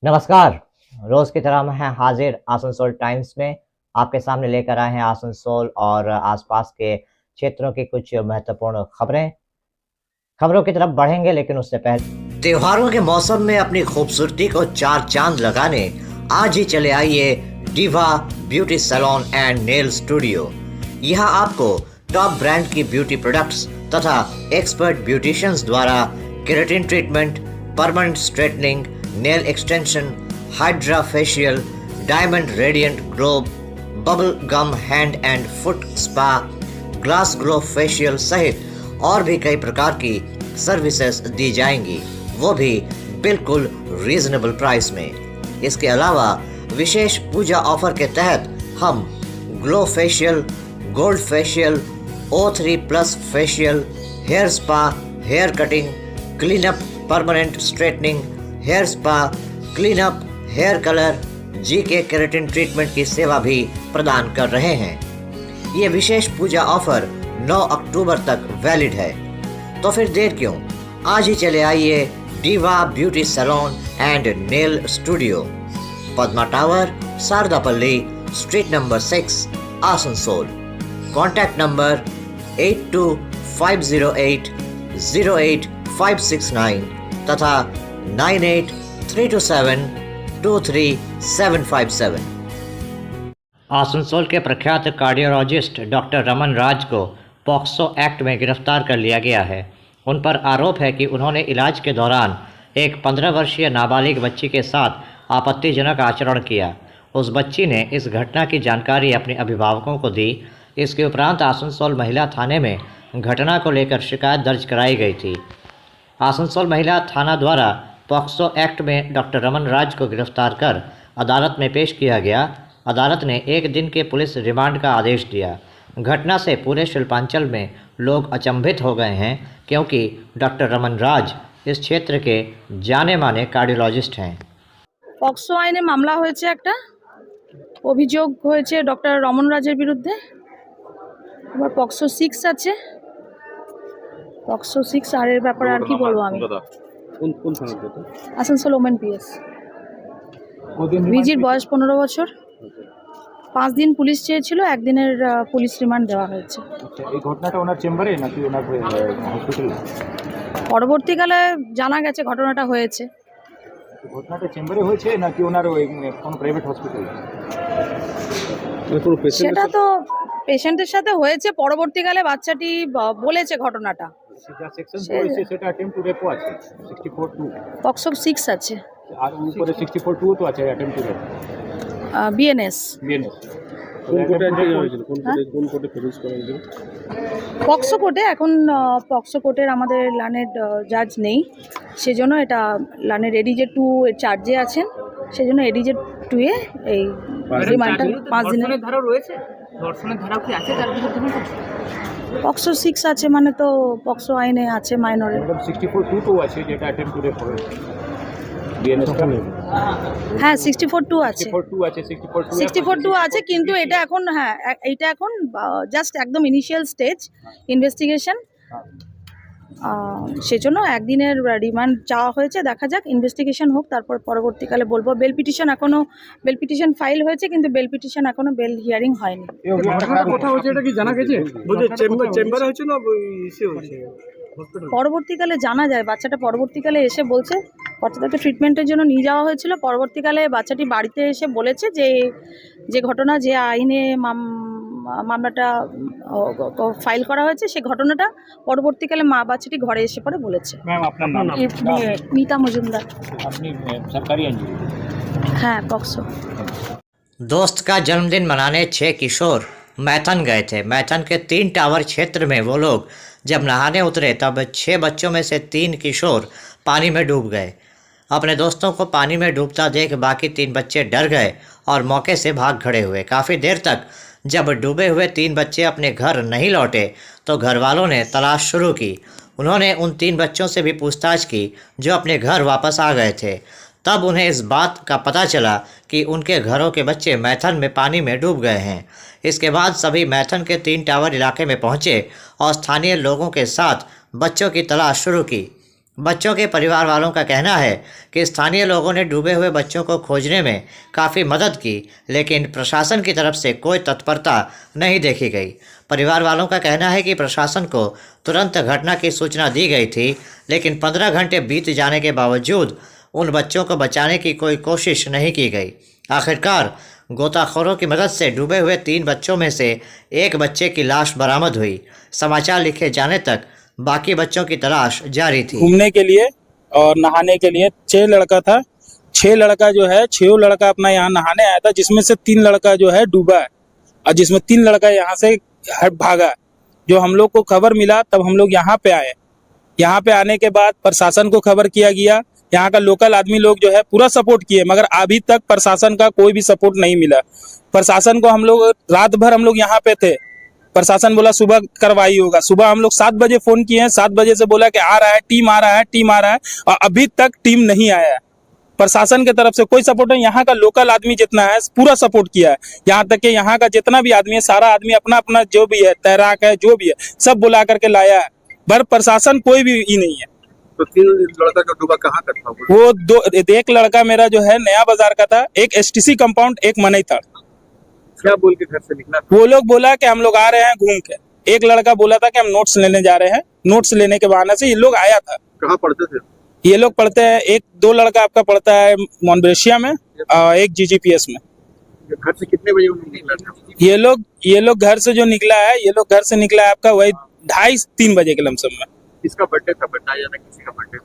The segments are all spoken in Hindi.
नमस्कार। रोज की तरह हम हैं हाजिर आसनसोल टाइम्स में। आपके सामने लेकर आए हैं आसनसोल और आसपास के क्षेत्रों की कुछ महत्वपूर्ण खबरों की तरफ बढ़ेंगे, लेकिन उससे पहले त्योहारों के मौसम में अपनी खूबसूरती को चार चांद लगाने आज ही चले आइए diva beauty salon and nail studio. यहाँ आपको टॉप ब्रांड की ब्यूटी प्रोडक्ट्स तथा एक्सपर्ट ब्यूटिशियंस द्वारा keratin treatment, permanent straightening, nail extension, hydra facial, diamond radiant glow, bubble gum hand and foot spa, glass glow facial सहित और भी कई प्रकार की सर्विसेज दी जाएंगी, वो भी बिल्कुल रीजनेबल प्राइस में। इसके अलावा विशेष पूजा ऑफर के तहत हम glow facial, gold facial, O3+ facial, hair spa, hair cutting, cleanup, permanent straightening, hair spa, cleanup, hair colour, GK keratin treatment की सेवा भी प्रदान कर रहे हैं। ये विशेष पूजा ऑफर 9 अक्टूबर तक वैलिड है, तो फिर देर क्यों, आज ही चले आइए diva beauty salon and nail studio, Padma tower, Sharadapalli street number 6, Asansol. Contact number 8250808569 तथा 9832723757। आसनसोल के प्रख्यात कार्डियोलॉजिस्ट डॉक्टर रमन राज को पॉक्सो एक्ट में गिरफ्तार कर लिया गया है। उन पर आरोप है कि उन्होंने इलाज के दौरान एक 15 वर्षीय नाबालिग बच्ची के साथ आपत्तिजनक आचरण किया। उस बच्ची ने इस घटना की जानकारी अपने अभिभावकों को दी। इसके उपरांत आसनसोल महिला थाने में घटना को लेकर शिकायत दर्ज कराई गई थी। आसनसोल महिला थाना द्वारा पॉक्सो एक्ट में डॉक्टर रमन राज को गिरफ्तार कर अदालत में पेश किया गया। अदालत ने 1 दिन के पुलिस रिमांड का आदेश दिया। घटना से पूरे शिल्पांचल में लोग अचंभित हो गए हैं, क्योंकि डॉक्टर रमन राज इस क्षेत्र के जाने माने कार्डियोलॉजिस्ट हैं। পক্সো আইনে মামলা হয়েছে, একটা অভিযোগ হয়েছে ডক্টর রমন রাজের বিরুদ্ধে। আবার পক্সো 6 আছে, পক্সো 6 আর এর ব্যাপারে আর কি বলবো আমি। Asansol women PS. ভিজির বয়স 15 বছর। 5 দিন পুলিশ চেয়েছিল, 1 দিনের পুলিশ রিমান্ড দেওয়া হয়েছে। এই ঘটনাটা ওনার চেম্বারে নাকি ওনার হসপিটালে? পরবর্তীকালে জানা গেছে ঘটনাটা হয়েছে। ঘটনাটা চেম্বারে হয়েছে নাকি ওনার কোনো প্রাইভেট হসপিটালে? সেটা তো পেশেন্টের সাথে হয়েছে। পরবর্তীকালে বাচ্চাটি বলেছে ঘটনাটা। যা সেকশন হয়েছে সেটা অ্যাটেম্প্ট টু রেপ আছে 64(2) পক্সো 6 আছে, আর উপরে 64(2) তো আছে অ্যাটেম্প্ট টু রেপ। বিএনএস। কোন কোর্টে হয়েছিল? কোন কোর্টে ফেস করেন? পক্সো কোর্টে। এখন পক্সো কোর্টের আমাদের লানের জাজ নেই, সেজন্য এটা লানের এডিজে 2 এর চার্জে আছেন, সেজন্য এডিজে 2 এ এই রিমান্ডটা 5 দিনের ধারা রয়েছে। ধর্ষণের ধারা কি আছে তার বিরুদ্ধে? পক্সো 6 আছে মানে তো পক্সো আইনে আছে মাইনরের। 64(2) তো আছে যেটা অ্যাটেম্প্ট টু রেপ হবে। বিএনএস হ্যাঁ 64(2) আছে, 64(2) আছে, 64(2) আছে, কিন্তু এটা এখন এইটা এখন জাস্ট একদম ইনিশিয়াল স্টেজ ইনভেস্টিগেশন। সেজন্য 1 দিনের রিমান্ড চাওয়া হয়েছে। দেখা যাক, ইনভেস্টিগেশন হোক, তারপর পরবর্তীকালে বলবো। বেল পিটিশন ফাইল হয়েছে, কিন্তু বেল পিটিশন এখনো বেল হিয়ারিং হয়নি। কথা হচ্ছে এটা কি জানা গেছে? চেম্বারে হয়েছে না ইসে হয়েছে? পরবর্তীকালে জানা যায়। বাচ্চাটা পরবর্তীকালে এসে বলছে, বাচ্চাটাকে ট্রিটমেন্টের জন্য নিয়ে যাওয়া হয়েছিল। পরবর্তীকালে বাচ্চাটি বাড়িতে এসে বলেছে যে ঘটনা, যে আইনে মামলাটা ফাইল করা হয়েছে, সে ঘটনাটা পরবর্তীকালে বাচ্চাটি ঘরে এসে পরে বলেছে। ম্যাম আপনার নাম? মিতা মজুমদার। আপনি সরকারি আইনজীবী? हाँ पॉक्सो। दोस्त का जन्मदिन मनाने 6 किशोर मैथन गए थे। मैथन के 3 टावर क्षेत्र में वो लोग जब नहाने उतरे तब 6 बच्चों में से 3 किशोर पानी में डूब गए। अपने दोस्तों को पानी में डूबता देख बाकी 3 बच्चे डर गए और मौके से भाग खड़े हुए। काफ़ी देर तक जब डूबे हुए 3 बच्चे अपने घर नहीं लौटे तो घर वालों ने तलाश शुरू की। उन्होंने उन 3 बच्चों से भी पूछताछ की जो अपने घर वापस आ गए थे। तब उन्हें इस बात का पता चला कि उनके घरों के बच्चे मैथन में पानी में डूब गए हैं। इसके बाद सभी मैथन के 3 टावर इलाके में पहुंचे और स्थानीय लोगों के साथ बच्चों की तलाश शुरू की। बच्चों के परिवार वालों का कहना है कि स्थानीय लोगों ने डूबे हुए बच्चों को खोजने में काफ़ी मदद की, लेकिन प्रशासन की तरफ से कोई तत्परता नहीं देखी गई। परिवार वालों का कहना है कि प्रशासन को तुरंत घटना की सूचना दी गई थी, लेकिन 15 घंटे बीत जाने के बावजूद उन बच्चों को बचाने की कोई कोशिश नहीं की गई। आखिरकार गोताखोरों की मदद से डूबे हुए 3 बच्चों में से एक बच्चे की लाश बरामद हुई। समाचार लिखे जाने तक बाकी बच्चों की तलाश जारी थी। घूमने के लिए और नहाने के लिए 6 लड़का था। 6 लड़का जो है 6 लड़का अपना यहाँ नहाने आया था, जिसमें से 3 लड़का जो है डूबा है और जिसमें 3 लड़का यहाँ से भागा। जो हम लोग को खबर मिला तब हम लोग यहाँ पे आए। यहाँ पे आने के बाद प्रशासन को खबर किया गया। यहाँ का लोकल आदमी लोग जो है पूरा सपोर्ट किए, मगर अभी तक प्रशासन का कोई भी सपोर्ट नहीं मिला। प्रशासन को हम लोग रात भर हम लोग यहाँ पे थे। प्रशासन बोला सुबह कार्रवाई होगा। सुबह हम लोग 7 बजे फोन किए हैं, 7 बजे से बोला कि आ रहा है, टीम आ रहा है, टीम आ रहा है, और अभी तक टीम नहीं आया है। प्रशासन की तरफ से कोई सपोर्ट नहीं। यहाँ का लोकल आदमी जितना है पूरा सपोर्ट किया है। यहाँ तक कि यहाँ का जितना भी आदमी है, सारा आदमी अपना अपना जो भी है, तैराक है, जो भी है, सब बुला करके लाया है। पर प्रशासन कोई भी ही नहीं है। तो 3 लड़का जो डूबा कहाँ का था? वो एक लड़का मेरा जो है नया बाजार का था, एक STC कंपाउंड, एक मनई था। क्या बोल के घर से निकला? वो लोग बोला कि हम लोग आ रहे हैं घूम के। एक लड़का बोला था कि हम नोट्स लेने जा रहे हैं। नोट्स लेने के बहाने से ये लोग आया था। कहाँ पढ़ते थे? ये लोग पढ़ते हैं, 1-2 लड़का आपका पढ़ता है मोनब्रेशिया में और एक GGPS में। घर से कितने बजे निकला था? ये लोग घर से जो निकला है, ये लोग घर से निकला है आपका वही 2:30-3 बजे के लमसम में। किसका बर्थडे था? बताया जाता किसी का बर्थडे?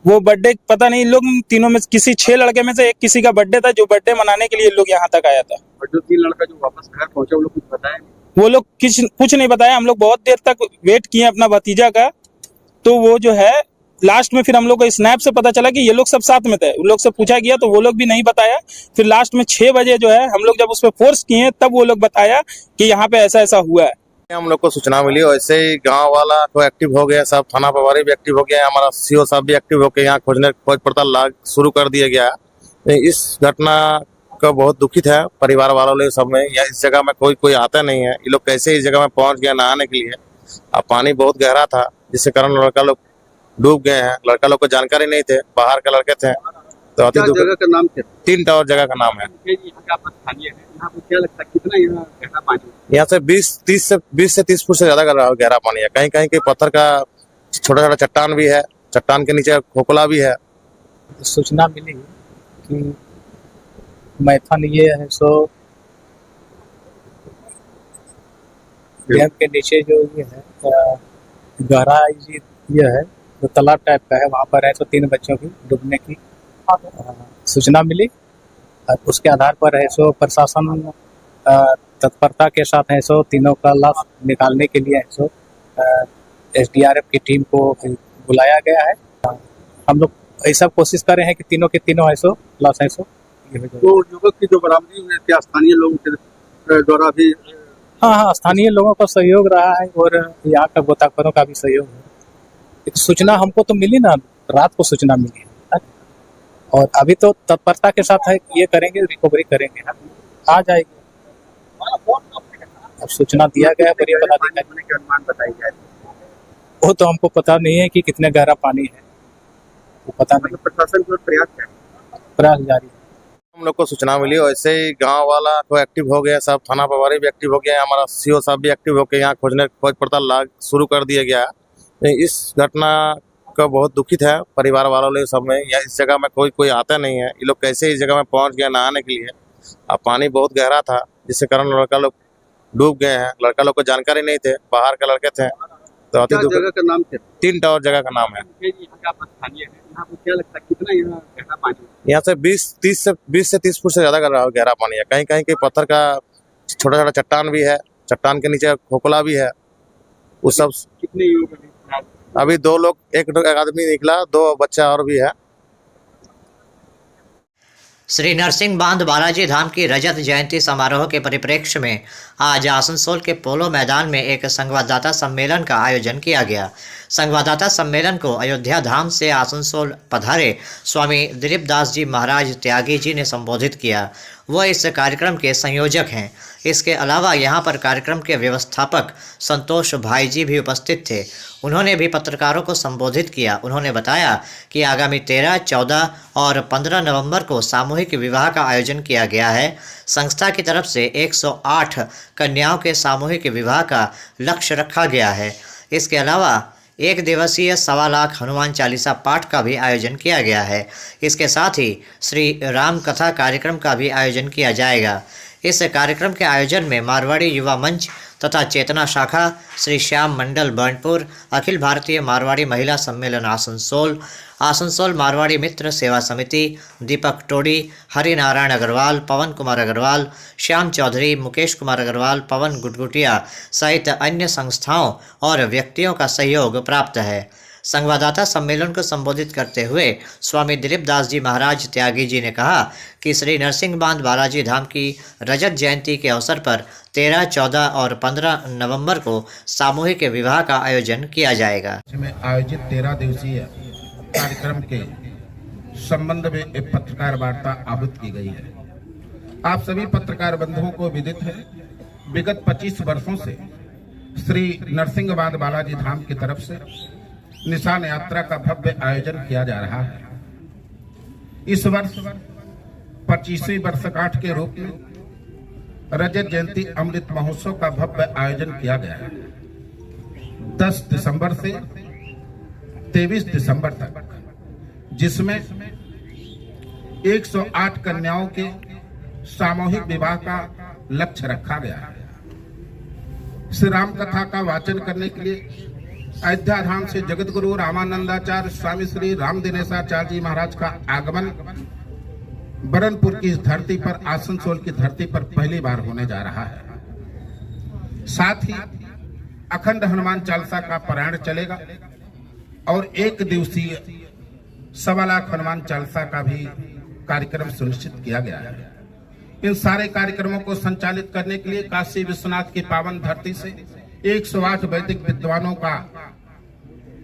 वो बर्थडे पता नहीं, लोग तीनों में किसी 6 लड़के में से एक किसी का बर्थडे था, जो बर्थडे मनाने के लिए लोग यहाँ तक आया था। और जो 3 लड़का जो वापस घर पहुंचा, वो लोग कुछ बताया? वो लोग कुछ नहीं बताया। हम लोग बहुत देर तक वेट किए अपना भतीजा का, तो वो जो है लास्ट में फिर हम लोग को स्नैप से पता चला कि ये लोग सब साथ में थे। उन लोग से पूछा गया तो वो लोग भी नहीं बताया। फिर लास्ट में 6 बजे जो है हम लोग जब उस पर फोर्स किए तब वो लोग बताया कि यहाँ पे ऐसा ऐसा हुआ है। हम लोग को सूचना मिली, वैसे ही गांव वाला को एक्टिव हो गया, सब थाना प्रभारी भी एक्टिव हो गया, हमारा CO साहब भी एक्टिव होकर यहाँ खोज पड़ताल शुरू कर दिया गया। इस घटना का बहुत दुखित है परिवार वालों ने सब में। या इस जगह में कोई आता नहीं है। ये लोग कैसे इस जगह में पहुंच गया नहाने के लिए। अब पानी बहुत गहरा था, जिसके कारण लड़का लोग डूब गए हैं। लड़का लोग को जानकारी नहीं थे, बाहर के लड़के थे। तो क्या जगह का नाम क्या? 3 टावर जगह का नाम है। क्या लगता है कितना यहाँ गहरा पानी? यहाँ से 20 से 30 फुट से ज्यादा गहरा पानी है। कहीं कहीं के पत्थर का छोटा छोटा चट्टान भी है, चट्टान के नीचे खोखला भी है। सूचना मिली कि मैथन ये है सो डैम के नीचे जो ये है गहरा ये है, जो तालाब टाइप का है, वहाँ पर है तो 3 बच्चों की डूबने की सूचना मिली। उसके आधार पर है सो प्रशासन तत्परता के साथ है सो तीनों का लाश निकालने के लिए है सो SDRF की टीम को बुलाया गया है। हम लोग ऐसा कोशिश कर रहे हैं कि तीनों के तीनों है सो लाश है सो। तो युवक की जो बरामदी हुई है, क्या स्थानीय लोगों के द्वारा भी? हाँ, स्थानीय लोगों का सहयोग रहा है और यहाँ का गोताखोरों का भी सहयोग है। एक सूचना हमको तो मिली ना, रात को सूचना मिली है और अभी तो तत्परता के साथ है ये करेंगे, रिकवरी करेंगे, आ जाएगी। अब सूचना दिया गया है बड़ी पदाधिकारी के अनुमान बताई जाए। वो तो हमको पता नहीं है कि कितने गहरा पानी है, वो पता नहीं। प्रशासन की ओर प्रयास क्या है? प्रयास जारी है। हम लोग को सूचना मिली, वैसे ही गांव वाला को एक्टिव हो गया, सब थाना प्रभारी भी एक्टिव हो गया, हमारा CO साहब भी एक्टिव होकर यहाँ खोज पड़ताल शुरू कर दिया गया। इस घटना का बहुत दुखित है परिवार वालों ने सब में। या इस जगह में कोई आता नहीं है। ये लोग कैसे इस जगह में पहुंच गया नहाने के लिए। अब पानी बहुत गहरा था, जिसके कारण लड़का लोग डूब गए हैं। लड़का लोग को जानकारी नहीं थे, बाहर के लड़के थे। तो क्या जगह का नाम क्या? 3 टावर जगह का नाम है। क्या लगता है कितना यहाँ गहरा पानी? यहाँ से 20 से 30 फुट से ज्यादा गहरा पानी है। कहीं कहीं के पत्थर का छोटा छोटा चट्टान भी है, चट्टान के नीचे खोखला भी है। वो सब कितने युवक? अभी 2 लोग, एक आदमी निकला, 2 बच्चा और भी है। श्री नरसिंह बांध बालाजी धाम की रजत जयंती समारोह के परिप्रेक्ष्य में आज आसनसोल के पोलो मैदान में एक संवाददाता सम्मेलन का आयोजन किया गया। संवाददाता सम्मेलन को अयोध्या धाम से आसनसोल पधारे स्वामी दिलीप दास जी महाराज त्यागी जी ने संबोधित किया। वह इस कार्यक्रम के संयोजक हैं। इसके अलावा यहाँ पर कार्यक्रम के व्यवस्थापक संतोष भाई जी भी उपस्थित थे। उन्होंने भी पत्रकारों को संबोधित किया। उन्होंने बताया कि आगामी 13, 14 और 15 नवंबर को सामूहिक विवाह का आयोजन किया गया है। संस्था की तरफ से 108 कन्याओं के सामूहिक विवाह का लक्ष्य रखा गया है। इसके अलावा 1 दिवसीय 1.25 लाख हनुमान चालीसा पाठ का भी आयोजन किया गया है। इसके साथ ही श्री राम कथा कार्यक्रम का भी आयोजन किया जाएगा। इस कार्यक्रम के आयोजन में मारवाड़ी युवा मंच तथा चेतना शाखा, श्री श्याम मंडल बर्नपुर, अखिल भारतीय मारवाड़ी महिला सम्मेलन आसनसोल मारवाड़ी मित्र सेवा समिति, दीपक टोडी, हरिनारायण अग्रवाल, पवन कुमार अग्रवाल, श्याम चौधरी, मुकेश कुमार अग्रवाल, पवन गुटगुटिया सहित अन्य संस्थाओं और व्यक्तियों का सहयोग प्राप्त है। संवाददाता सम्मेलन को संबोधित करते हुए स्वामी दिलीप दास जी महाराज त्यागी जी ने कहा कि श्री नरसिंह बांध बालाजी धाम की रजत जयंती के अवसर पर 13, 14 और 15 नवंबर को सामूहिक विवाह का आयोजन किया जाएगा। में आयोजित 13 दिवसीय कार्यक्रम के संबंध में एक पत्रकार वार्ता आहूत की गई है। आप सभी पत्रकार बंधुओं को विदित है, विगत 25 वर्षों से श्री नरसिंह बांध बालाजी धाम की तरफ से निशान यात्रा का भव्य आयोजन किया जा रहा है। इस वर्ष 25वीं वर्षगांठ के रूप में रजत जयंती अमृत महोत्सव का भव्य आयोजन किया गया है। 10 दिसंबर से 23 दिसंबर तक, जिसमें 108 कन्याओं के सामूहिक विवाह का लक्ष्य रखा गया है। श्री राम कथा का वाचन करने के लिए अयोध्या धाम से जगत गुरु रामानंदाचार्य स्वामी श्री राम दिनेशाचार्य जी महाराज का आगमन बरनपुर की धरती पर, आसनसोल की धरती पर पहली बार होने जा रहा है। साथ ही अखंड हनुमान चालीसा का पारायण चलेगा और 1 दिवसीय 1.25 लाख हनुमान चालीसा का भी कार्यक्रम सुनिश्चित किया गया है। इन सारे कार्यक्रमों को संचालित करने के लिए काशी विश्वनाथ की पावन धरती से 108 वैदिक विद्वानों का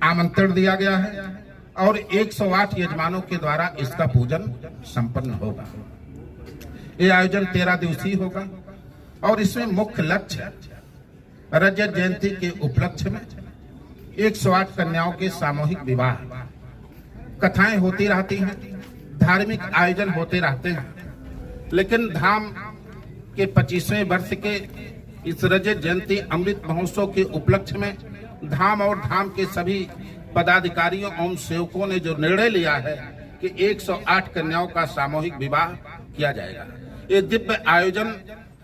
आमंत्रण दिया गया है और 108 यजमानों के द्वारा इसका पूजन संपन्न होगा। यह आयोजन 13 दिवसीय होगा और इसमें मुख्य लक्ष्य रजत जयंती के उपलक्ष्य में 108 कन्याओं के सामूहिक विवाह, कथाएं होती रहती हैं, धार्मिक आयोजन होते रहते हैं, लेकिन धाम के 25वें वर्ष के इस रजत जयंती अमृत महोत्सव के उपलक्ष्य में धाम और धाम के सभी पदाधिकारियों एवं सेवकों ने जो निर्णय लिया है कि 108 कन्याओं का सामूहिक विवाह किया जाएगा। ये दिव्य आयोजन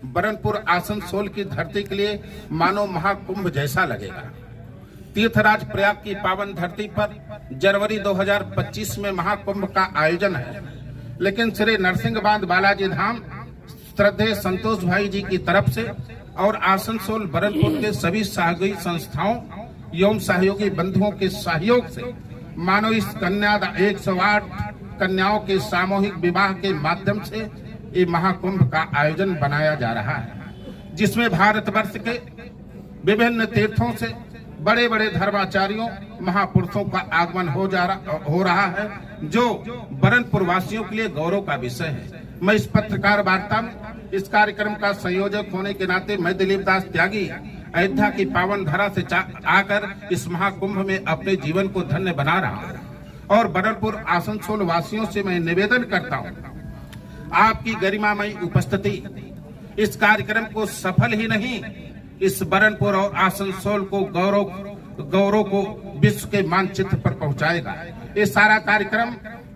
बरनपुर आसनसोल की धरती के लिए मानो महाकुंभ जैसा लगेगा। तीर्थराज प्रयाग की पावन धरती पर जनवरी 2025 में महाकुंभ का आयोजन है, लेकिन श्री नरसिंह बांध बालाजी धाम श्रद्धेय संतोष भाई जी की तरफ से और आसनसोल बरनपुर के सभी सहयोगी संस्थाओं एवं सहयोगी बंधुओं के सहयोग से मानो इस 108 कन्याओं के सामूहिक विवाह के माध्यम से ये महाकुंभ का आयोजन बनाया जा रहा है, जिसमें भारतवर्ष के विभिन्न तीर्थों से बड़े बड़े धर्माचार्यों महापुरुषों का आगमन हो रहा है, जो बरनपुर वासियों के लिए गौरव का विषय है। मैं इस पत्रकार वार्ता में इस कार्यक्रम का संयोजक होने के नाते मैं दिलीप दास त्यागी अयोध्या की पावन धरा से आकर इस महाकुंभ में अपने जीवन को धन्य बना रहा हूं और बरनपुर आसनसोल वासियों से मैं निवेदन करता हूं, आपकी गरिमामयी उपस्थिति इस कार्यक्रम को सफल ही नहीं, इस बरनपुर और आसनसोल को गौरव को विश्व के मानचित्र पर पहुंचाएगा। ये सारा कार्यक्रम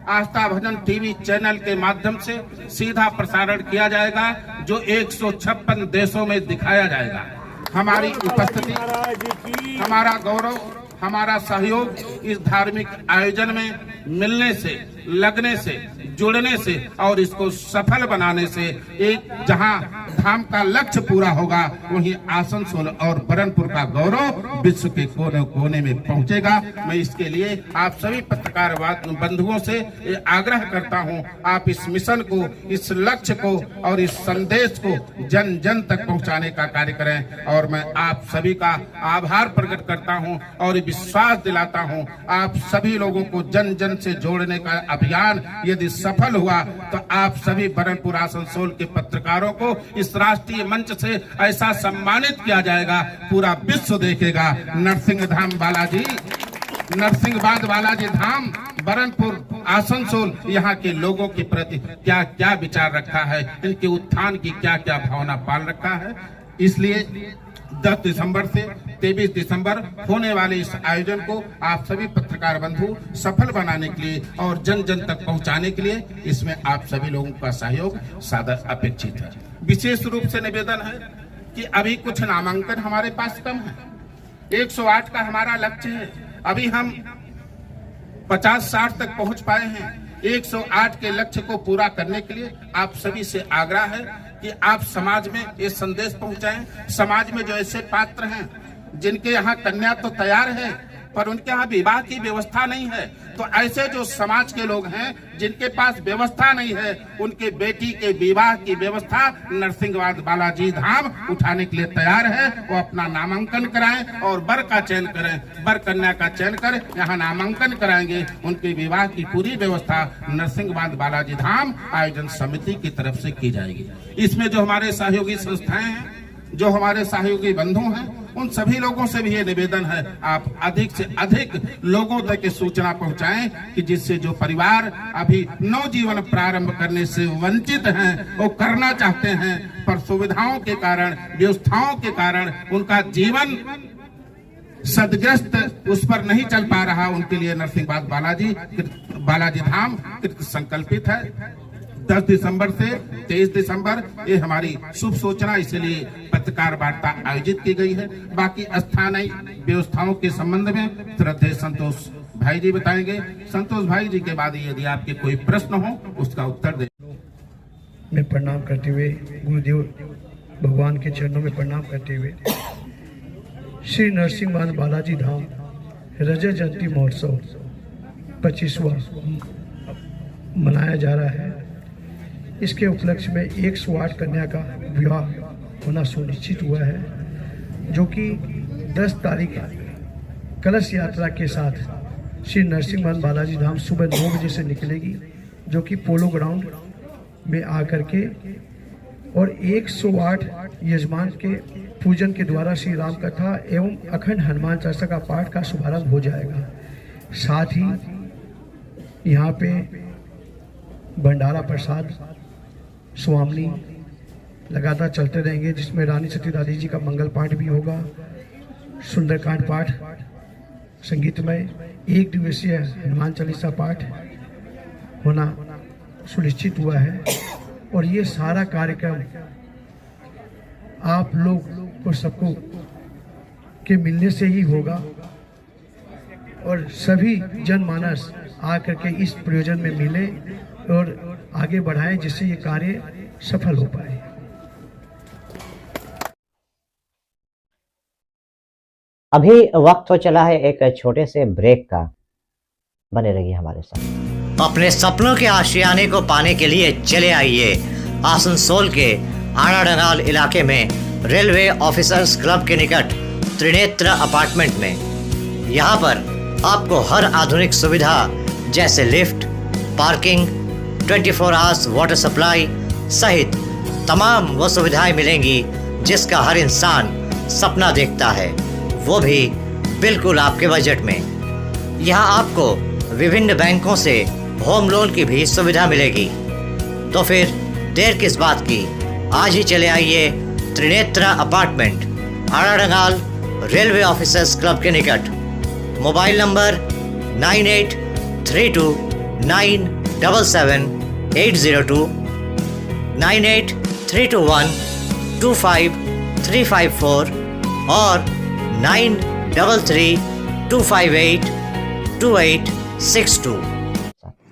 आस्था भजन टीवी चैनल के माध्यम से सीधा प्रसारण किया जाएगा, जो 156 देशों में दिखाया जाएगा। हमारी उपस्थिति, हमारा गौरव, हमारा सहयोग इस धार्मिक आयोजन में मिलने से, लगने से, जुड़ने से और इसको सफल बनाने से एक जहां धाम का लक्ष्य पूरा होगा, वहीं आसनसोल और बरनपुर का गौरव विश्व के कोने कोने में पहुंचेगा। मैं इसके लिए आप सभी पत्रकार बंधुओं से आग्रह करता हूं, आप इस मिशन को, इस लक्ष्य को और इस संदेश को जन जन तक पहुंचाने का कार्य करें। और मैं आप सभी का आभार प्रकट करता हूं और विश्वास दिलाता हूं, आप सभी लोगों को जन जन से जोड़ने का अभियान यदि सफल हुआ तो आप सभी बरनपुर आसनसोल के पत्रकारों को इस राष्ट्रीय मंच से ऐसा सम्मानित किया जाएगा, पूरा विश्व देखेगा। नरसिंहबाद बालाजी धाम बरनपुर आसनसोल यहाँ के लोगों के प्रति क्या क्या विचार रखा है, इनके उत्थान की क्या क्या भावना पाल रखा है। इसलिए 10 दिसंबर से 23 दिसंबर होने वाले इस आयोजन को आप सभी पत्रकार बंधु सफल बनाने के लिए और जन जन तक पहुंचाने के लिए इसमें आप सभी लोगों का सहयोग सादर अपेक्षित है। विशेष रूप से निवेदन है कि अभी कुछ नामांकन हमारे पास कम है। 108 का हमारा लक्ष्य है, अभी हम 50-60 तक पहुंच पाए हैं। 108 के लक्ष्य को पूरा करने के लिए आप सभी से आग्रह है कि आप समाज में ये संदेश पहुंचाएं। समाज में जो ऐसे पात्र हैं जिनके यहाँ कन्या तो तैयार है पर उनके यहाँ विवाह की व्यवस्था नहीं है, तो ऐसे जो समाज के लोग हैं जिनके पास व्यवस्था नहीं है, उनके बेटी के विवाह की व्यवस्था नरसिंहबाद बालाजी धाम उठाने के लिए तैयार है। वो अपना नामांकन कराएं और वर का चयन करें, वर कन्या का चयन कर यहाँ नामांकन कराएंगे। उनके विवाह की पूरी व्यवस्था नरसिंहबाद बालाजी धाम आयोजन समिति की तरफ से की जाएगी। इसमें जो हमारे सहयोगी संस्थाएं हैं, जो हमारे सहयोगी बंधु हैं, उन सभी लोगों से भी ये निवेदन है, आप अधिक से अधिक लोगों तक सूचना पहुंचाएं कि जिससे जो परिवार अभी नवजीवन प्रारंभ करने से वंचित हैं, वो करना चाहते हैं पर सुविधाओं के कारण, व्यवस्थाओं के कारण उनका जीवन सदग्रस्त उस पर नहीं चल पा रहा, उनके लिए नरसिंहबाद बालाजी धाम कृत संकल्पित है। 10 दिसंबर से 23 दिसंबर ये हमारी शुभ सूचना, इसलिए पत्रकार वार्ता आयोजित की गई है। बाकी स्थानीय व्यवस्थाओं के संबंध में श्रद्धेय संतोष भाई जी बताएंगे। संतोष भाई जी के बाद यदि आपके कोई प्रश्न हो उसका उत्तर दें। मैं प्रणाम करते हुए गुरुदेव भगवान के चरणों में प्रणाम करते हुए श्री नरसिंहबाद बालाजी धाम रजत जयंती महोत्सव 25वां मनाया जा रहा है। इसके उपलक्ष्य में 108 कन्या का विवाह होना सुनिश्चित हुआ है, जो कि 10 तारीख कलश यात्रा के साथ श्री नरसिंहबाद बालाजी धाम सुबह 9 बजे से निकलेगी, जो कि पोलो ग्राउंड में आकर के और 108 यजमान के पूजन के द्वारा श्री राम कथा एवं अखंड हनुमान चालीसा का पाठ का शुभारंभ हो जाएगा। साथ ही यहाँ पे भंडारा प्रसाद स्वामी लगातार चलते रहेंगे, जिसमें रानी सतीदादी जी का मंगल पाठ भी होगा, सुंदरकांड पाठ संगीतमय, 1 दिवसीय हनुमान चालीसा पाठ होना सुनिश्चित हुआ है। और ये सारा कार्यक्रम आप लोग को सबको के मिलने से ही होगा और सभी जनमानस आकर के इस प्रयोजन में मिले और आगे बढ़ाएं, जिससे ये कार्य सफल हो पाए। अभी वक्त हो चला है एक छोटे से ब्रेक का, बने रहिए हमारे साथ। अपने सपनों के आशियाने को पाने के लिए चले आइए आसनसोल के आड़ाडंगाल इलाके में रेलवे ऑफिसर्स क्लब के निकट त्रिनेत्र अपार्टमेंट में। यहाँ पर आपको हर आधुनिक सुविधा जैसे lift, parking, 24 hours water supply सहित तमाम वो सुविधाएं मिलेंगी जिसका हर इंसान सपना देखता है, वो भी बिल्कुल आपके बजट में। यहाँ आपको विभिन्न बैंकों से होम लोन की भी सुविधा मिलेगी। तो फिर देर किस बात की, आज ही चले आइए Trinetra apartment, Aradangal railway officers club के निकट। मोबाइल नंबर 9832977802, 9832125354 और 9332582862।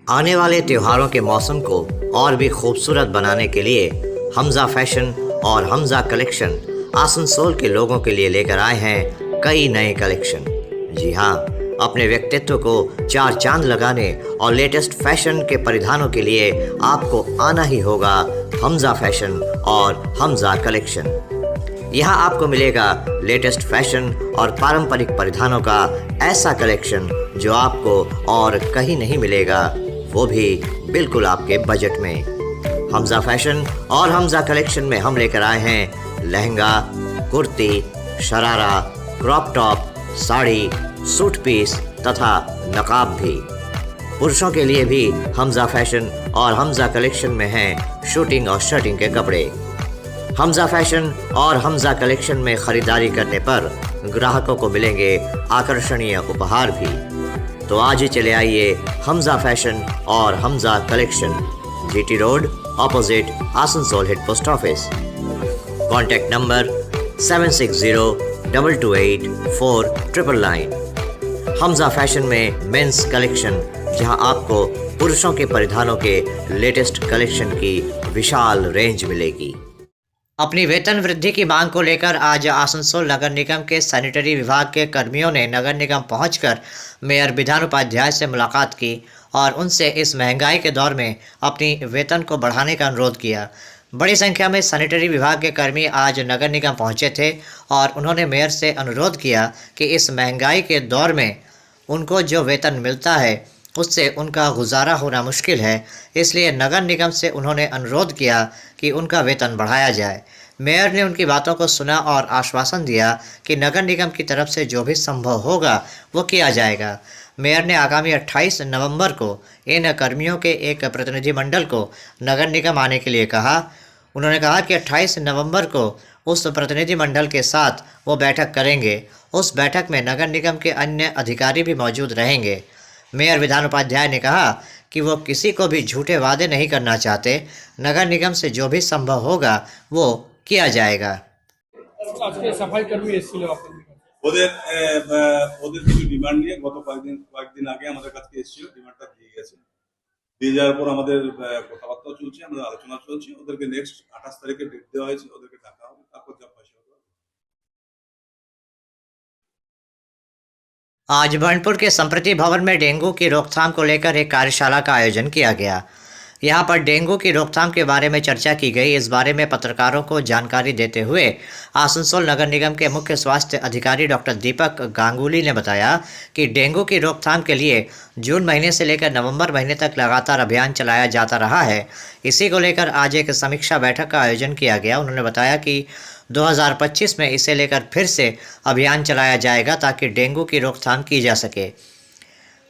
आने वाले त्योहारों के मौसम को और भी खूबसूरत बनाने के लिए हमजा फैशन और हमजा कलेक्शन आसनसोल के लोगों के लिए लेकर आए हैं कई नए कलेक्शन। जी हाँ, अपने व्यक्तित्व को 4 चांद लगाने और लेटेस्ट फैशन के परिधानों के लिए आपको आना ही होगा हमजा फैशन और हमजा कलेक्शन। यहाँ आपको मिलेगा लेटेस्ट फैशन और पारंपरिक परिधानों का ऐसा कलेक्शन जो आपको और कहीं नहीं मिलेगा। वो भी बिल्कुल आपके बजट में। हमजा फैशन और हमजा कलेक्शन में हम लेकर आए हैं lehenga, kurti, sharara, crop top, sari, suit piece तथा नकाब भी। पुरुषों के लिए भी हमजा फैशन और हमजा कलेक्शन में हैं शूटिंग और शर्टिंग के कपड़े। हमजा फैशन और हमजा कलेक्शन में खरीदारी करने पर ग्राहकों को मिलेंगे आकर्षणीय उपहार भी। तो आज ही चले आइए हमजा फैशन और Hamza collection, GT road, opposite Asansol head post office. Contact number 7602284999। Hamza fashion में मेंस कलेक्शन, जहां आपको पुरुषों के परिधानों के लेटेस्ट कलेक्शन की विशाल रेंज मिलेगी। अपनी वेतन वृद्धि की मांग को लेकर आज आसनसोल नगर निगम के सैनिटरी विभाग के कर्मियों ने नगर निगम पहुंचकर मेयर विधान उपाध्याय से मुलाकात की और उनसे इस महंगाई के दौर में अपनी वेतन को बढ़ाने का अनुरोध किया। बड़ी संख्या में सैनिटरी विभाग के कर्मी आज नगर निगम पहुंचे थे और उन्होंने मेयर से अनुरोध किया कि इस महंगाई के दौर में उनको जो वेतन मिलता है उससे उनका गुजारा होना मुश्किल है, इसलिए नगर निगम से उन्होंने अनुरोध किया कि उनका वेतन बढ़ाया जाए। मेयर ने उनकी बातों को सुना और आश्वासन दिया कि नगर निगम की तरफ से जो भी संभव होगा वो किया जाएगा। मेयर ने आगामी 28 नवंबर को इन कर्मियों के एक प्रतिनिधिमंडल को नगर निगम आने के लिए कहा। उन्होंने कहा कि 28 नवंबर को उस प्रतिनिधिमंडल के साथ वो बैठक करेंगे। उस बैठक में नगर निगम के अन्य अधिकारी भी मौजूद रहेंगे। मेयर विधान उपाध्याय ने कहा कि वो किसी को भी झूठे वादे नहीं करना चाहते। नगर निगम से जो भी संभव होगा वो किया जाएगा। আজকে সাফাই কর্মী এসেছিল ওদের কিছু ডিমান্ড নিয়ে গত কয়েকদিন আগে আমাদের কাছে এসেছিল, ডিমান্ডটা দিয়ে গেছে। দিয়ে যাওয়ার পর আমাদের কথাবার্তা চলছে, আমাদের আলোচনা চলছে। ওদেরকে নেক্সট 28 তারিখে ডেট দেওয়া হয়েছে, ওদেরকে ডাকা হবে, তারপর যা পয়সা হবে। आज बर्नपुर के संप्रति भवन में डेंगू की रोकथाम को लेकर एक कार्यशाला का आयोजन किया गया। यहाँ पर डेंगू की रोकथाम के बारे में चर्चा की गई। इस बारे में पत्रकारों को जानकारी देते हुए आसनसोल नगर निगम के मुख्य स्वास्थ्य अधिकारी डॉक्टर दीपक गांगुली ने बताया कि डेंगू की रोकथाम के लिए जून महीने से लेकर नवंबर महीने तक लगातार अभियान चलाया जाता रहा है। इसी को लेकर आज एक समीक्षा बैठक का आयोजन किया गया। उन्होंने बताया कि 2025 में इसे लेकर फिर से अभियान चलाया जाएगा ताकि डेंगू की रोकथाम की जा सके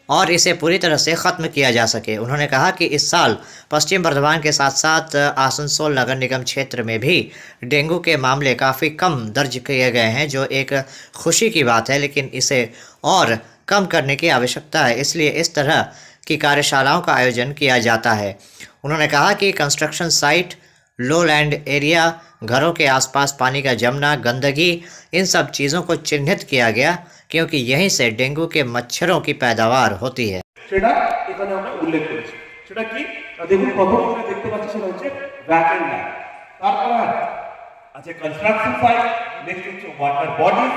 और इसे पूरी तरह से ख़त्म किया जा सके। उन्होंने कहा कि इस साल पश्चिम बर्धमान के साथ साथ आसनसोल नगर निगम क्षेत्र में भी डेंगू के मामले काफ़ी कम दर्ज किए गए हैं, जो एक खुशी की बात है, लेकिन इसे और कम करने की आवश्यकता है। इसलिए इस तरह की कार्यशालाओं का आयोजन किया जाता है। उन्होंने कहा कि कंस्ट्रक्शन साइट, लो लैंड एरिया, घरों के आसपास पानी का जमना, गंदगी, इन सब चीज़ों को चिन्हित किया गया क्योंकि यहीं से डेंगू के मच्छरों की पैदावार होती है। সেটা এখানে আমরা উল্লেখ করেছি। সেটা কি দেখুন, প্রথম আমরা দেখতে পাচ্ছি সেটা হচ্ছে ভ্যাকেন্ট ল্যান্ড, তারপর আছে কনস্ট্রাকশন সাইট, নেক্সট হচ্ছে ওয়াটার বডি,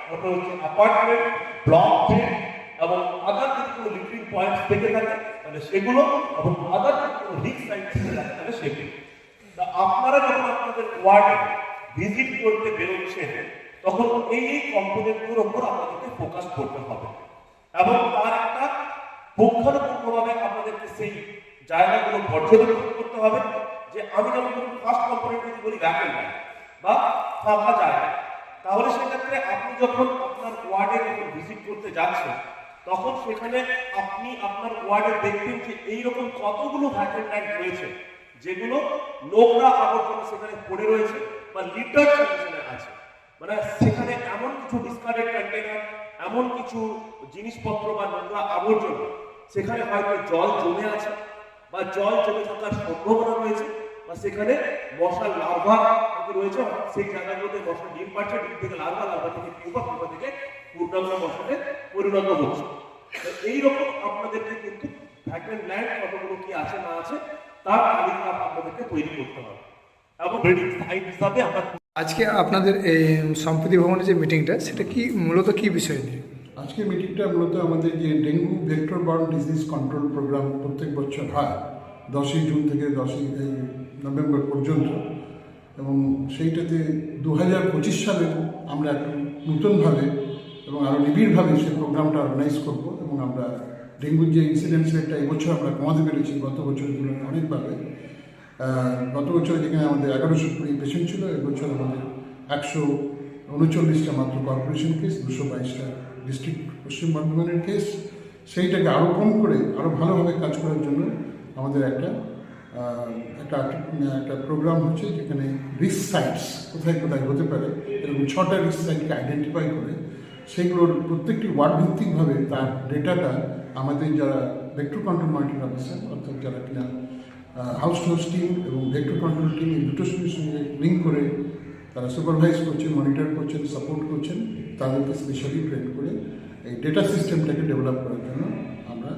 তারপর হচ্ছে অ্যাপার্টমেন্ট ব্লক এবং আদার যদি কোনো লিভিং পয়েন্টস থেকে থাকে তাহলে সেগুলো এবং আদার রিস্ক সাইট থেকে থাকে তাহলে সেগুলো। আপনারা যখন আপনাদের ওয়ার্ডে ভিজিট করতে বেরোচ্ছেন তখন এই কম্পোনেন্টগুলোর উপর আপনাদেরকে ফোকাস করতে হবে এবং তার একটা পুঙ্খানুপুঙ্খভাবে আপনাদেরকে সেই জায়গাগুলো পর্যবেক্ষণ করতে হবে। যে আমি যেমন ফার্স্ট কম্পোনেন্ট যদি বলি ভ্যাকেন্ট ল্যান্ড বা ফাঁকা জায়গা, তাহলে সেক্ষেত্রে আপনি যখন আপনার ওয়ার্ডে যখন ভিজিট করতে যাচ্ছেন তখন সেখানে আপনি আপনার ওয়ার্ডে দেখবেন যে এইরকম কতগুলো ভ্যাকেন্ট ল্যান্ড রয়েছে যেগুলো নোংরা আবর্জনা সেখানে পড়ে রয়েছে বা লিটার কন্ডিশনে আছে। মানে সেখানে এমন কিছু ডিসকার্ডেড কন্টেনার, এমন কিছু জিনিসপত্র বা নোংরা আবর্জনা সেখানে হয়তো জল জমে আছে বা জল জমে থাকার সম্ভাবনা রয়েছে বা সেখানে মশার লার্ভা রয়েছে। সেই জায়গাগুলোতে মশা ডিম পাচ্ছে, ডিম থেকে লার্ভা, লার্ভা থেকে পিউপা, পিউপা থেকে পূর্ণাঙ্গ মশাতে পরিণত হচ্ছে। এইরকম আপনাদেরকে কিন্তু ভ্যাকেন্ট ল্যান্ড কতগুলো কি আছে না আছে তার তালিকা আপনাদেরকে তৈরি করতে হবে এবং ব্রিডিং সাইট হিসাবে আমরা আজকে আপনাদের এই সম্প্রতি ভবনের যে মিটিংটা সেটা কি মূলত কি বিষয় নিয়ে? আজকে মিটিংটা মূলত আমাদের যে dengue vector borne disease control programme প্রত্যেক বছর হয় 10ই জুন থেকে 10ই নভেম্বর পর্যন্ত, এবং সেইটাতে 2025 সালে আমরা একটু নতুনভাবে এবং আরও নিবিড়ভাবে সেই প্রোগ্রামটা অর্গানাইজ করব এবং আমরা ডেঙ্গুর যে ইনসিডেন্স রেটটা এবছর আমরা কমাতে পেরেছি গত বছরের তুলনায় অনেকভাবে। গত বছর যেখানে আমাদের 1120 পেশেন্ট ছিল, এবছর আমাদের 139টা মাত্র কর্পোরেশন কেস, 222টা ডিস্ট্রিক্ট পশ্চিম বর্ধমানের কেস। সেইটাকে আরও কম করে আরও ভালোভাবে কাজ করার জন্য আমাদের একটা প্রোগ্রাম হচ্ছে, যেখানে রিস্ক সাইটস কোথায় কোথায় হতে পারে এরকম 6টা রিস্ক সাইটকে আইডেন্টিফাই করে সেগুলোর প্রত্যেকটি ওয়ার্ড ভিত্তিকভাবে তার ডেটাটা আমাদের যারা ভেক্টর কন্ট্রোল মনিটরিং অফিসার, অর্থাৎ যারা কিনা হাউস টু হাউস টিম এবং ভেক্টর কন্ট্রোল টিম এই দুটোর সঙ্গে লিঙ্ক করে তারা সুপারভাইজ করছেন, মনিটর করছেন, সাপোর্ট করছেন, তাদেরকে স্পেশালি ট্রেন করে এই ডেটা সিস্টেমটাকে ডেভেলপ করার জন্য আমরা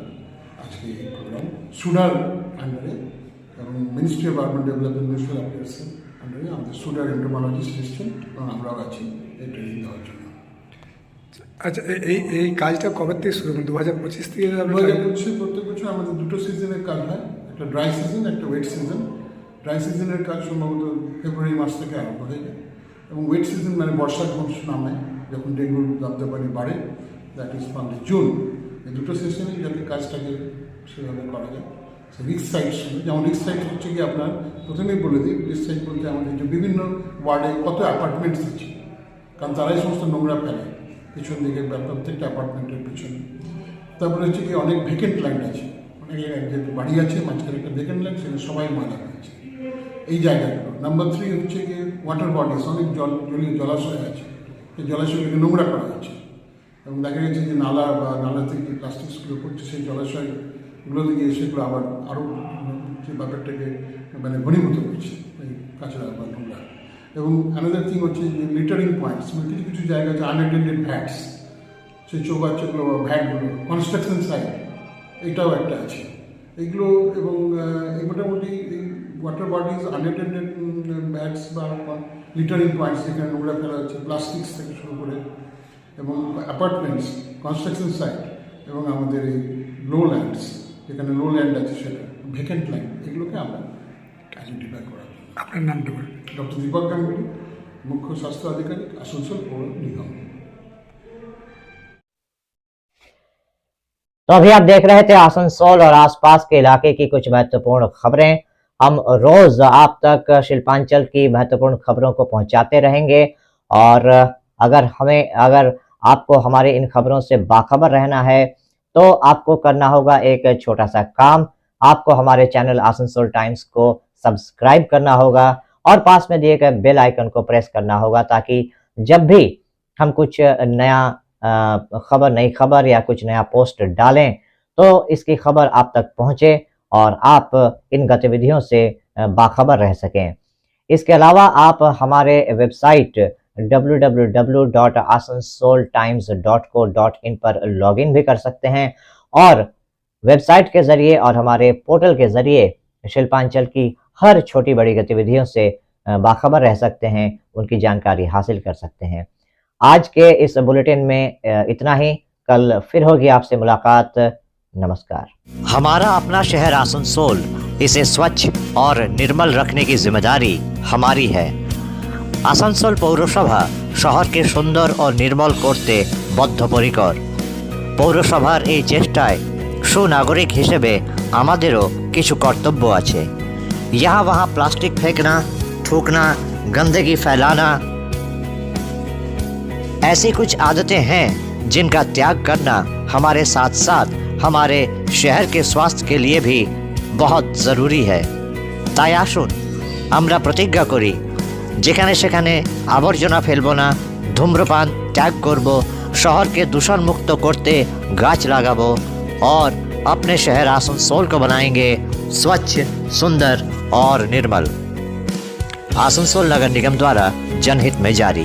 আজকে এই প্রোগ্রাম সুডার আন্ডারে এবং ministry of urban development municipal অ্যাফেয়ার্সের আন্ডারে আমাদের সুডার এন্টোমোলজিস্ট এসছেন এবং আমরাও আছি এই ট্রেনিং দেওয়ার জন্য। আচ্ছা, এই কাজটা কবে থেকে শুরু করুন? 2025 থেকে? 2025 প্রত্যেক বছর আমাদের দুটো সিজনের কাজ হয়, একটা ড্রাই সিজন, একটা ওয়েট সিজন। ড্রাই সিজনের কাজ সম্ভবত ফেব্রুয়ারি মাস থেকে আরম্ভ হয়ে যায় এবং ওয়েট সিজন মানে বর্ষার মৌসুম নামে যখন ডেঙ্গুর দাবদাবানি বাড়ে, দ্যাট ইজ ফ্রম জুন। এই দুটো সেশনে যাতে কাজটাকে সেভাবে করা যায়। রিস্ক সাইট, যেমন রিস্ক সাইট হচ্ছে কি আপনার প্রথমেই বলে দিই, রিস্ক সাইট বলতে আমাদের যে বিভিন্ন ওয়ার্ডে কত অ্যাপার্টমেন্টস আছে, কারণ তারাই সমস্ত নোংরা ফেলে পিছন দিকে প্রত্যেকটা অ্যাপার্টমেন্টের পিছনে। তারপরে হচ্ছে কি অনেক ভেকেন্ট ল্যান্ড আছে, অনেক যেহেতু বাড়ি আছে মাঝখানে একটা ভেকেন্ট ল্যান্ড, সেখানে সবাই ময়লা আছে এই জায়গাগুলো। নাম্বার 3 হচ্ছে কি ওয়াটার বডিস, অনেক জলীয় জলাশয় আছে, এই জলাশয়গুলোকে নোংরা করা হচ্ছে এবং দেখা গেছে যে নালা বা নালা থেকে যে প্লাস্টিক্সগুলো করছে সেই জলাশয়গুলো থেকে সেগুলো আবার আরও যে ব্যাপারটাকে মানে ঘনীভূত করছে এই কাঁচরা বা নোংরা। এবং অ্যানাদার থিং হচ্ছে যে লিটারিং পয়েন্টস, মানে কিছু কিছু জায়গা আছে আনঅ্যাটেন্ডেড ভ্যাটস, সেই চৌবাচ্চাগুলো বা ভ্যাটগুলো, কনস্ট্রাকশন সাইট এইটাও একটা আছে এইগুলো। এবং এই মোটামুটি এই ওয়াটার বডিজ, আনঅ্যাটেন্ডেড ভ্যাটস বা লিটারিং পয়েন্টস যেখানে নোংরা ফেলা হচ্ছে, প্লাস্টিক্স থেকে শুরু করে, এবং অ্যাপার্টমেন্টস, কনস্ট্রাকশন সাইট এবং আমাদের এই লো ল্যান্ডস, যেখানে লো ল্যান্ড আছে সেটা ভেকেন্ট ল্যান্ড, এগুলোকে আমরা আইডেন্টিফাই করা। আপনার নামটা বলুন। डॉक्टर दीपक गांगुली, मुख्य स्वास्थ्य अधिकारी, आसनसोल पौर निगम। तो अभी आप देख रहे थे आसनसोल और आसपास के इलाके की कुछ महत्वपूर्ण खबरें। हम रोज आप तक शिल्पांचल की महत्वपूर्ण खबरों को पहुंचाते रहेंगे और अगर आपको हमारे इन खबरों से बाखबर रहना है तो आपको करना होगा एक छोटा सा काम। आपको हमारे चैनल आसनसोल टाइम्स को सब्सक्राइब करना होगा और पास में दिए गए बेल आइकन को प्रेस करना होगा, ताकि जब भी हम कुछ नई खबर या कुछ नया पोस्ट डालें तो इसकी खबर आप तक पहुंचे और आप इन गतिविधियों से बाखबर रह सकें। इसके अलावा आप हमारे वेबसाइट www.asansoltimes.co.in पर लॉगिन भी कर सकते हैं और वेबसाइट के जरिए और हमारे पोर्टल के जरिए शिल्पांचल की हर छोटी बड़ी गतिविधियों से बाखबर रह सकते हैं, उनकी जानकारी हासिल कर सकते हैं। आज के इस बुलेटिन में इतना ही। कल फिर होगी आपसे मुलाकात। नमस्कार। हमारा अपना शहर आसनसोल, इसे स्वच्छ और निर्मल रखने की जिम्मेदारी हमारी है। आसनसोल पौरसभा শহরকে সুন্দর ও নির্মল করতে বদ্ধপরিকর। পৌরসভার এই চেষ্টায় সুনাগরিক হিসেবে আমাদেরও কিছু কর্তব্য আছে। यहाँ वहाँ प्लास्टिक फेंकना, थूकना, गंदगी फैलाना, ऐसी कुछ आदतें हैं जिनका त्याग करना हमारे साथ साथ हमारे शहर के स्वास्थ्य के लिए भी बहुत ज़रूरी है। তাই আসুন আমরা প্রতিজ্ঞা করি, যেখানে সেখানে আবর্জনা ফেলবো না, ধূম্রপান ত্যাগ করব, শহরকে दूषण मुक्त करते गाछ लगाबो और अपने शहर आसनसोल को बनाएंगे स्वच्छ, सुंदर और निर्मल। आसनसोल नगर निगम द्वारा जनहित में जारी।